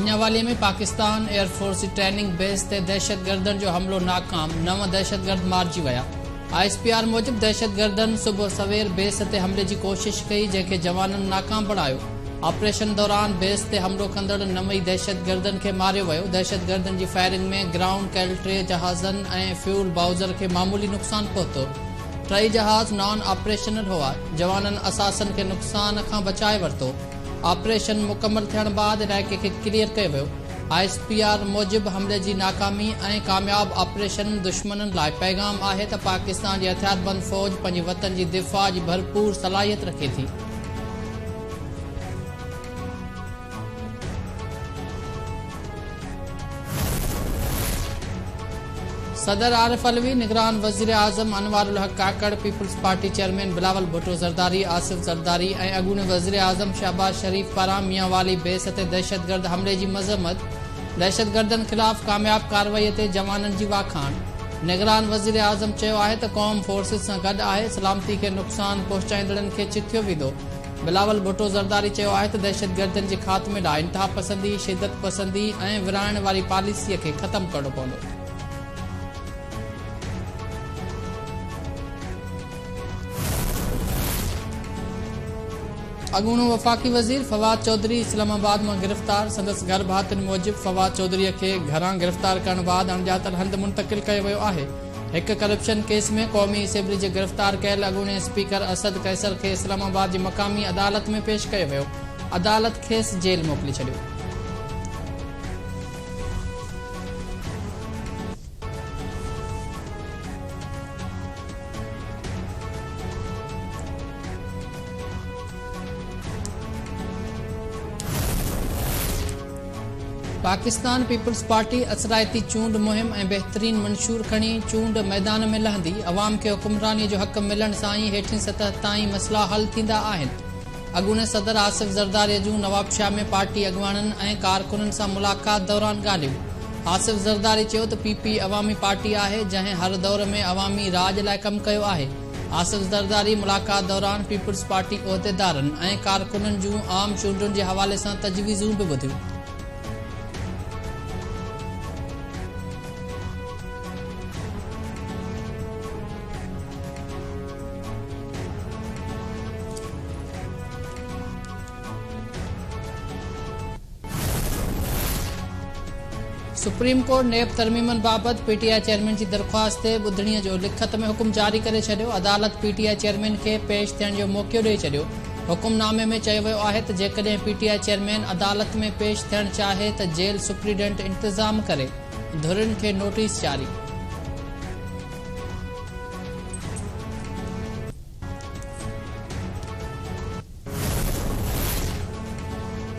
मियांवाली में पाकिस्तान एयरफोर्स जी training base ते दहशतगर्दन जो हमलो नाकाम, 9 दहशतगर्द मारिजी विया। ISPR मूजिब दहशतगर्दन सुबुह सवेर बेस ते हमले की कोशिश कई, जंहिंखे जवाननि नाकाम बणायो। ऑपरेशन दौरान बेस ते हमलो कंदड़ 9 दहशतगर्दन खे मारियो वियो। दहशतगर्दन की फायरिंग में ग्राउंड कयल 3 जहाज़नि ऐं फ्यूल बाउज़र खे मामूली नुक़सान पहुतो। 3 जहाज़ नॉन ऑपरेशनल हुआ। जवाननि असासन के नुक़सान खां बचाए वरितो। ऑपरेशन मुकम्मल थियण बाद इलाइक़े खे क्लियर कयो वियो। ISPR मूजिब हमले की नाकामी ऐं कामयाब ऑपरेशन दुश्मननि लाइ पैगाम आहे त पाकिस्तान की हथियारबंद फ़ौज पंहिंजे वतन की दिफ़ा की भरपूर सलाहियत रखे थी। सदर आरिफ अलवी, निगरान वज़ीर आज़म Anwarul Haq Kakar, peoples party chairman Bilawal Bhutto Zardari, Asif Zardari ऐं अॻूणे वज़ीर आज़म शहबाज शरीफ पारां मियांवाली बेस ते दहशतगर्द हमले की मज़म्मत। दहशतगर्दन खिलाफ़ कामयाब कार्रवाई ते जवाननि की वाखाण। निगरान वज़ीर आज़म चयो आहे त क़ौम फोर्सिस सां गॾु आहे, सलामती के नुक़सान पहुचाईंदड़नि खे चिथियो वेंदो। बिलावल भुट्टो ज़रदारी चयो आहे त दहशतगर्दन के ख़ात्मे लाइ इंतहा पसंदी, शिदत पसंदी ऐं विराइण वारी पॉलिसीअ खे ख़त्म करणो पवंदो। अॻूणो वफ़ाक़ी वज़ीर फवाद चौधरी इस्लामाबाद में गिरफ़्तार। संदसि घर भातियुनि मूजिब फवाद चौधरी के घरां गिरफ़्तार करण बाद अणॼातल हंध मुंतकिल कयो वियो आहे। एक करप्शन केस में क़ौमी असेंबली जे गिरफ़्तार कयल अॻूणे स्पीकर असद कैसर के इस्लामाबाद की मक़ामी अदालत में पेश कयो वियो। अदालत खेसि जेल मोकिले छॾियो। पाकिस्तान पीपल्स पार्टी असरायती चूंड मुहिम ऐं बहितरीन मंशूर खणी चूंड मैदान में लहंदी। अवाम के हुक्मरानी जो हक़ मिलण सां ई हेठीं सतह ताईं मसला हल थींदा आहिनि। अॻूणे सदर आसिफ ज़रदारी जूं नवाबशाह में पार्टी अॻवाननि ऐं कारकुननि सां मुलाक़ात दौरान ॻाल्हियूं। आसिफ ज़रदारी चयो त PP अवामी पार्टी आहे, जंहिं हर दौर में अवामी राज लाइ कमु कयो आहे। आसिफ ज़रदारी मुलाक़ात दौरान पीपल्स पार्टी उहिदेदारनि ऐं कारकुननि जूं आम चूंडुनि जे हवाले सां तजवीज़ूं बि ॿुधियूं। सुप्रीम कोर्ट नेब तरमीमन बाबत PTI चेयरमैन की दरख्वास्त ते ॿुधणीअ जो लिखत में हुकुम जारी करे छॾियो। अदालत PTI चेयरमैन के पेश थियण जो मौक़ो ॾेई छॾियो। हुकुमनामे में चयो वियो आहे त जेकॾहिं PTI चेयरमैन अदालत में पेश थियण चाहे त जेल सुप्रीडेंट इंतज़ाम करे। धुरियुनि खे नोटिस जारी।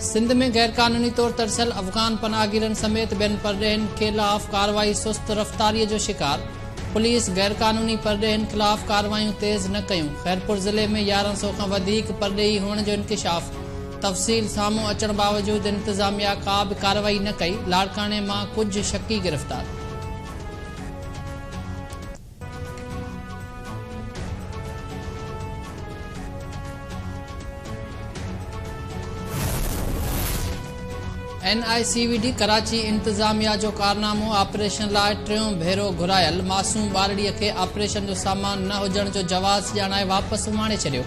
सिंध में गैरकानूनी तौर तरसल अफगान पनाहगीरन समेत ॿियनि परॾेहिनि खिलाफ़ कार्रवाई सुस्त रफ़्तारी जो शिकार। पुलिस गैरकानूनी परॾेहिनि खिलाफ़ कार्रवाइयूं तेज़ न कयूं। खैरपुर ज़िले में 1100 खां वधीक परॾेही हुअण जो इंकशाफ। तफ़सील साम्हूं अचण बावजूद इंतज़ामिया का बि कार्रवाई न कई। लाड़काने मां कुझु शकी गिरफ़्तार। NICVD कराची इंतजामिया जो कारनामो। ऑपरेशन लाइ 3 भेरो घुरायल मासूम ॿारड़ीअ खे ऑपरेशन जो सामान न हुजण जो जवाज़ ॼाणाए वापसि माणे छॾियो।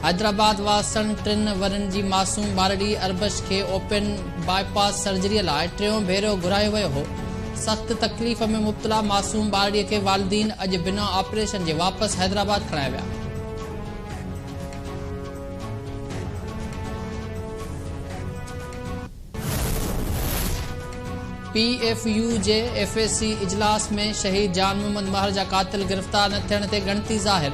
हैदराबाद वासण 3 वरनि जी मासूम ॿारड़ी अरबश खे ओपन बाईपास सर्जरीअ लाइ 3 भेरो घुरायो वियो हो। सख़्त तकलीफ़ में मुब्तला मासूम ॿारड़ीअ खे वालिदीन अॼु बिना ऑपरेशन जे वापसि हैदराबाद खणाया विया। PFU जे FAC इजलास में शहीद जान मोहम्मद महर जा कातिल गिरफ़्तार न थियण ते गणती ज़ाहिर।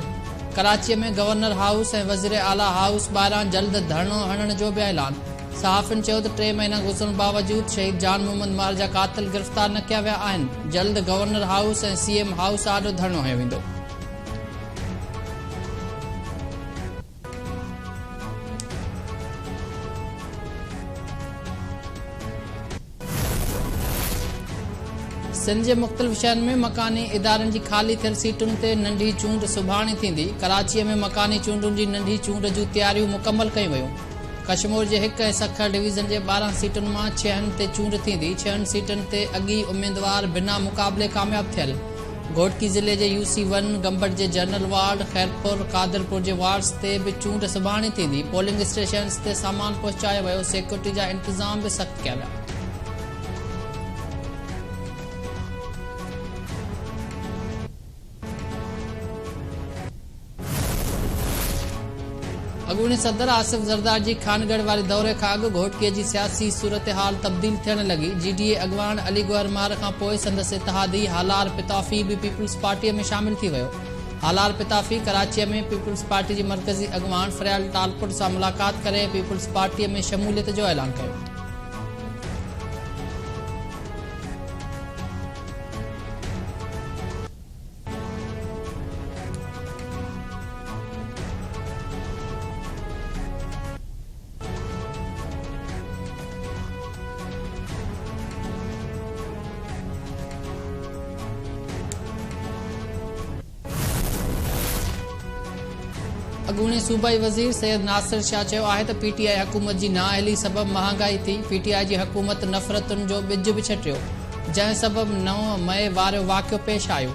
कराची में गवर्नर हाउस ऐं वज़ीर आला हाउस ॿाहिरां जल्द धरणो हणण जो बि ऐलान। सहाफ़ियुनि चयो त 3 महीना गुज़रण बावजूद शहीद जान मोहम्मद महर जा कातिल गिरफ़्तार न कया विया आहिनि। जल्द गवर्नर हाउस ऐं CM हाउस आॾो धरणो हयो वेंदो। सिंध जे मुख़्तलिफ़ शहरनि में मकानी इदारनि जी ख़ाली थियल सीटुनि ते नंढी चूंड सुभाणे थींदी। कराचीअ में मकानी चूंडुनि जी नंढी चूंड जूं तयारियूं मुकमल कयूं वयूं। कश्मीर जे हिक ऐं सखर डिवीज़न जे 12 सीटुनि मां 6 ते चूंड थींदी। 6 सीटुनि ते अॻी उम्मीदवार बिना मुक़ाबले कामयाब थियल। घोटकी ज़िले जे UC1 गंबट जे जनरल वार्ड, खैरपुर, कादरपुर जे वार्ड्स ते बि चूंड सुभाणे थींदी। पोलिंग स्टेशन्स ते सामान पहुचायो वियो। सिक्योरिटी जा इंतज़ाम बि सख़्त कया विया। अॻूणे सदर आसिफ ज़रदारी खानगढ़ वारे दौरे खां अॻु घोटकीअ जी सियासी सूरत हाल तब्दील थियण लॻी। GDA अॻवान अली गौहर मार खां पोइ संदसि इतिहादी हालार पिताफ़ी बि पीपल्स पार्टीअ में शामिल थी वियो। हालार पिताफ़ी कराचीअ में पीपल्स पार्टी जी मरकज़ी अॻवान फरियाल टालपुर सां मुलाक़ात करे पीपल्स पार्टीअ में शमूलियत जो ऐलान कयो। अॻूणे सूबाई वज़ीर सैयद नासिर शाह चयो आहे त PTI हुकूमत जी नाअहली सबबि महांगाई थी। PTI जी हुकूमत नफ़रतुनि जो ॿिज बि छटियो, जंहिं सबबि 9 मई वारो वाक़ियो पेश आयो।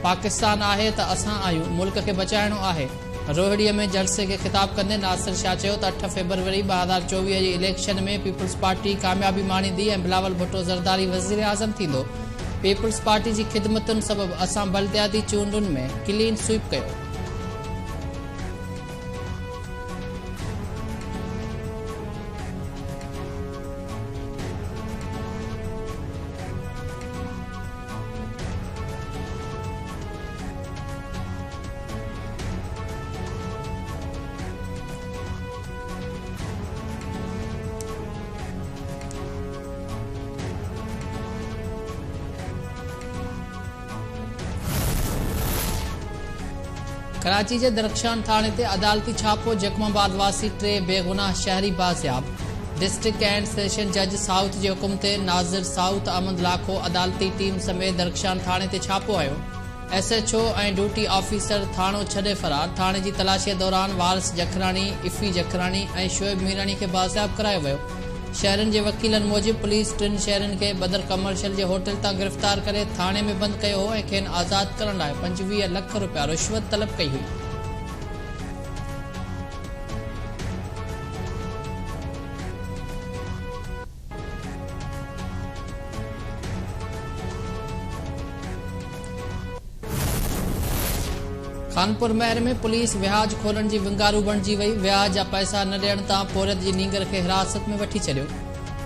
पाकिस्तान आहे त असां आहियूं, मुल्क खे बचाइणो आहे। रोहिड़ीअ में जलसे खे ख़िताब कंदे नासिर शाह चयो त 8 फरवरी 2024 जी इलेक्शन में पीपल्स पार्टी कामयाबी माणींदी ऐं बिलावल भुट्टो ज़रदारी वज़ीर आज़म थींदो। पीपल्स पार्टी जी ख़िदमतुनि सबबि असां बल्दियाती चूंडुनि में क्लीन स्वीप कयो। कराची जे दरख्शान थाणे ते अदालती छापो। जखमाबाद वासी 3 बेगुनाह शहरी बाज़ियाब। डिस्ट्रिक्ट एंड सेशन जज साउथ जे हुकुम ते नाज़िर साउथ अहमद लाखो अदालती टीम समेत दरख्शान थाणे ते छापो हयो। SHO ऐं ड्यूटी ऑफिसर थाणो छॾे फरार। थाणे जी तलाशीअ दौरान वारिस जखराणी, इफ़ी जखराणी ऐं शोएब मीराणी खे बाज़ियाब करायो वियो। शहरनि जे वकीलनि मूजिबि पुलिस 3 शहरनि खे बदर कमर्शियल जे होटल तां गिरफ़्तार करे थाणे में बंदि कयो हो ऐं खेनि आज़ाद करण लाइ 25 लख रुपया रिश्वत तलब कई हुई। कानपुर महर में पुलिस विहाज खोलण जी विंगारू बणिजी वई। विहाज जा पैसा न ॾियण तां पोरियत जी नींगर खे हिरासत में वठी छॾियो।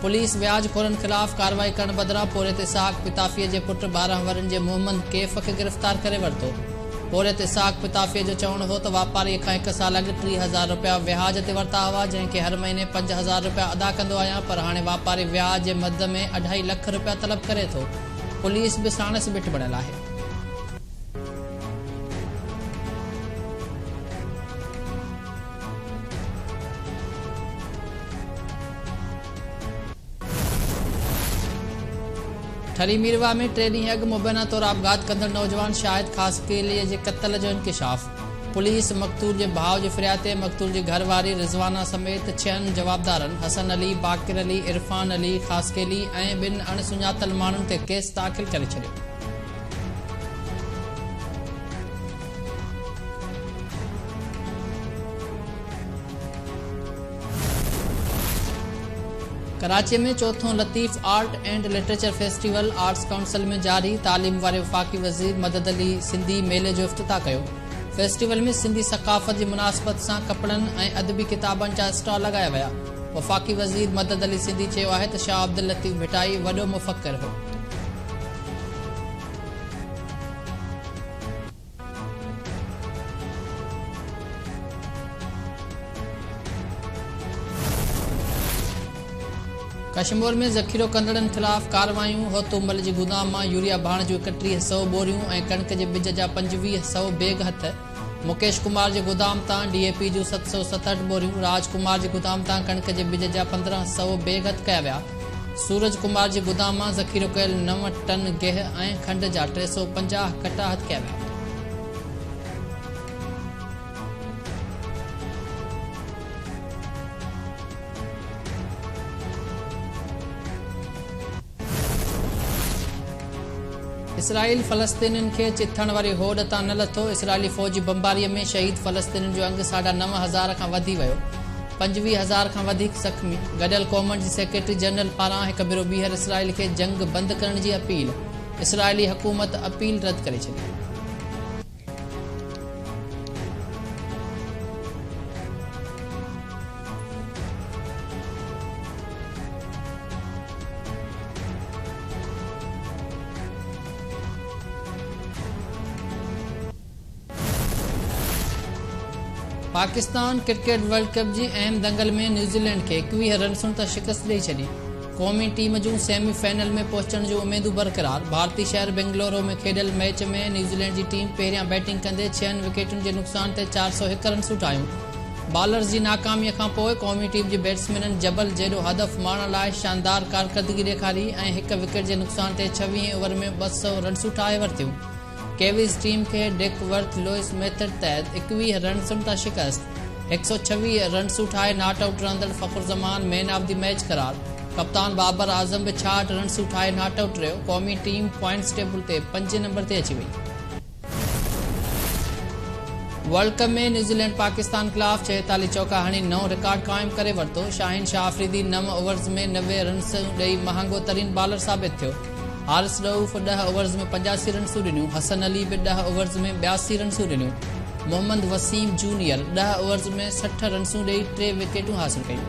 पुलिस विहाज खोलण ख़िलाफ़ कार्रवाई करण बदिरां पोरियत इसाक पिताफ़ीअ जे पुट 12 वरनि जे मोहम्मद कैफ खे गिरफ़्तार करे वरितो। पोरियत इसाक पिताफ़ीअ जो चवणु हो त वापारीअ खां 1 साल अॻु 30,000 रुपया विहाज ते वरिता हुआ, जंहिंखे हर महीने 5,000 रुपया अदा कंदो आहियां, पर हाणे वापारी विहाज जे मद में 2.5 लख रुपया तलब करे थो। पुलिस बि साणस बिठ बणियल आहे। ठरी मीरवा में 3 ॾींहं अॻु मुबैना तौर आपघात कंदड़ नौजवान शाहिद खासकेलीअ जे क़त्ल जो इंकिशाफ। पुलिस मक़तूल जे भाउ जी फ़रियाद ते मक़तूल जी घरवारी रिज़वाना समेत 6 जवाबदारनि हसन अली, बाकिर अली, इरफान अली, खासकेली ऐं 2 अणसुञातल माण्हुनि ते केस दाख़िल करे छॾियो। कराची में 4थों Latif art and literature festival arts council में जारी। तालीम वारे वफ़ाक़ी वज़ीर मदद अली सिंधी मेले जो इफ़्तिताह कयो। फेस्टिवल में सिंधी सक़ाफ़त जी मुनासिबत सां कपड़नि ऐं अदबी किताबनि जा स्टॉल लॻाया विया। वफ़ाक़ी वज़ीर मदद अली सिंधी चयो आहे त शाह अब्दुल लतीफ़ भिटाई वॾो मुफ़क्किर हो। कश्मीर में ज़ख़ीरो कंदड़नि ख़िलाफ़ कार्रवायूं। होतुमल जी गोदाम मां यूरिया भाण जूं 3100 बोरियूं ऐं कणिक जे बिज जा 2500 बैग हथ। मुकेश कुमार जे गोदाम तां DAP जूं 767 बोरियूं। राजकुमार जे गोदाम तां कणिक जे बिज जा 1500 बैग हथ कया विया। सूरज कुमार जे गोदाम मां ज़ख़ीरो कयल 9 टन गेह ऐं खंड जा 350 कटा हथ कया विया। इसराइल फ़लस्तीनियुनि खे चिथण वारी होड़ तां न लथो। इसराइली फ़ौजी बमबारीअ में शहीद फ़लस्तीनियुनि जो अंग 9,500 खां वधी वियो। 25,000 खां वधीक ज़ख़्मी। गॾियल क़ौमुनि जी सेक्रेटरी जनरल पारां हिक भेरो ॿीहर इसराइल खे जंग बंदि करण जी अपील। इसराइली हुकूमत अपील रद्द करे छॾी। पाकिस्तान क्रिकेट वर्ल्ड कप जी अहम दंगल में न्यूज़ीलैंड खे 21 रन्सुनि तां शिकस्त ॾेई छॾी। क़ौमी टीम जूं सेमीफाइनल में पहुचण जूं उमेदूं बरक़रार। भारतीय शहर बेंगलुरु में खेॾियल मैच में न्यूज़ीलैंड जी टीम पहिरियां बैटिंग कंदे 6 विकेटुनि जे नुक़सान ते 401 रन्सूं ठाहियूं। बॉलर्स जी नाकामीअ खां पोइ क़ौमी टीम जे बैट्समैननि जबल जहिड़ो हदफ़ माणण लाइ शानदार कारकर्दगी ॾेखारी ऐं 1 विकेट जे नुक़सान ते 26 ओवर में 200 रन्सूं ठाहे वरितियूं। केविस टीम खे डेकवर्थ लुइस मेथड तहत 21 रन्सुनि तां शिकस्त। 126 रन्सूं ठाहे नॉट आउट रहंदड़ फ़खुर ज़मान मैन ऑफ द मैच क़रार। कप्तान बाबर आज़म बि 66 रन्सूं ठाहे नॉट आउट रहियो। क़ौमी टीम पॉइंट्स टेबल ते 5 नंबर ते अची वई। वर्ल्ड कप में न्यूज़ीलैंड पाकिस्तान खिलाफ़ 46 चौका हणी नओं रिकॉर्ड क़ाइमु करे वरितो। शाहीन शाह अफरीदी 9 ओवर्स में 90 रन्स ॾेई महांगो तरीन बॉलर साबित थियो। हारिस रऊफ़ 10 ओवर्स में 85 रन्सूं ॾिनियूं। हसन अली बि 10 ओवर्स में 82 रन्सूं ॾिनियूं। मोहम्मद वसीम जूनियर 10 ओवर्स में 60 रन्सूं ॾेई 3 विकेटूं हासिल कयूं।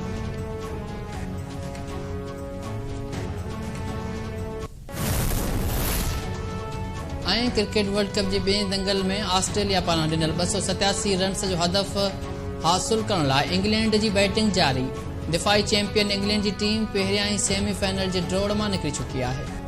ऐं क्रिकेट वर्ल्ड कप जे ॿिए दंगल में ऑस्ट्रेलिया पारां ॾिनल 287 रन्स जो हदफ़ हासिल करण लाइ इंग्लैंड जी बैटिंग जारी। दिफ़ाई चैंपियन इंग्लैंड जी टीम पहिरियां ई सेमीफाइनल जे ड्रॉ मां निकिरी चुकी आहे।